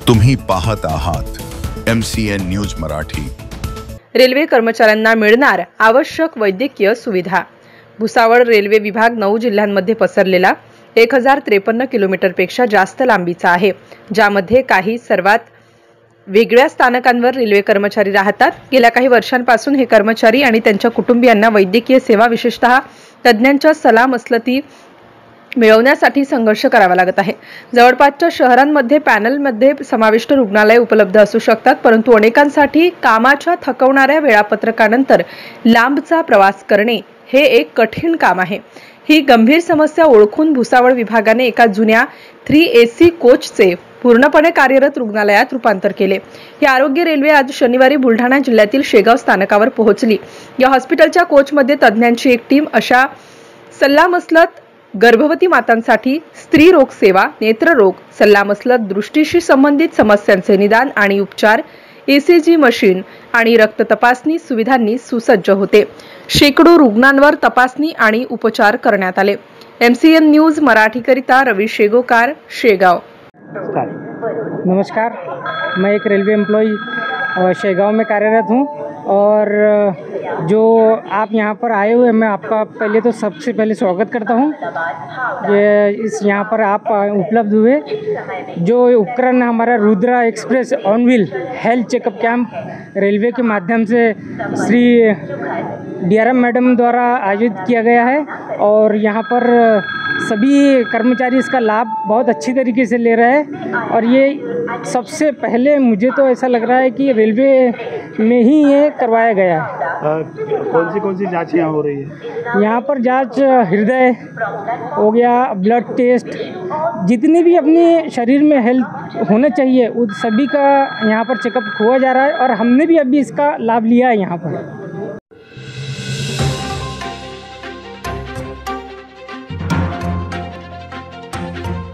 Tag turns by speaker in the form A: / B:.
A: तुम्ही पाहत आहात MCN न्यूज मराठी।
B: रेल्वे कर्मचाऱ्यांना मिळणार आवश्यक वैद्यकीय सुविधा। भुसावळ रेल्वे विभाग 9 जिल्ह्यांमध्ये पसरलेला 1053 किलोमीटरपेक्षा जास्त लांबीचा आहे, ज्यामध्ये काही सर्वात वेगळ्या स्थानकांवर रेल्वे कर्मचारी राहतात। गेल्या काही वर्षांपासून हे कर्मचारी आणि त्यांच्या कुटुंबियांना वैद्यकीय सेवा, विशेषतः तज्ञांच्या सलामसलती मिळवण्यासाठी संघर्ष करावा लागत आहे। जवळपासच्या शहरांमध्ये पॅनलमध्ये समाविष्ट रुग्णालय उपलब्ध असू शकतात, परंतु अनेकांसाठी कामाच्या थकवणाऱ्या वेळापत्रकानंतर लांबचा प्रवास करणे हे एक कठीण काम आहे। ही गंभीर समस्या ओळखून भुसावळ विभागाने एका जुन्या 3AC कोचचे पूर्णपणे कार्यरत रुग्णालयात रूपांतर केले। ही आरोग्य रेल्वे आज शनिवारी बुलढाणा जिल्ह्यातील शेगाव स्थानकावर पोहोचली। या हॉस्पिटलच्या कोचमध्ये तज्ञांची एक टीम अशा सल्लामसलत, गर्भवती मातांसाठी स्त्री रोग सेवा, नेत्ररोग, सल्लामसलत, दृष्टीशी संबंधित समस्यांचे निदान आणि उपचार, ECG मशीन आणि रक्त तपासणी सुविधांनी सुसज्ज होते। शेकडो रुग्णांवर तपासणी आणि उपचार करण्यात आले। MCN न्यूज मराठीकरिता रवी शेगोकार, शेगाव।
C: नमस्कार, मैं एक रेलवे एम्प्लॉई शेगाव में कार्यरत हूँ और जो आप यहाँ पर आए हुए, मैं आपका पहले तो सबसे पहले स्वागत करता हूँ। ये यहाँ पर आप उपलब्ध हुए। जो उपकरण हमारा Rudra express on wheel health checkup camp railway के माध्यम से श्री DRM मैडम द्वारा आयोजित किया गया है और यहाँ पर सभी कर्मचारी इसका लाभ बहुत अच्छी तरीके से ले रहे हैं। और ये सबसे पहले मुझे तो ऐसा लग रहा है कि रेलवे में ही ये करवाया गया है।
D: कौन सी जांच यहाँ हो रही है?
C: यहाँ पर जांच हृदय हो गया, ब्लड टेस्ट, जितनी भी अपनी शरीर में हेल्थ होना चाहिए उस सभी का यहाँ पर चेकअप हुआ जा रहा है और हमने भी अभी इसका लाभ लिया है यहाँ पर।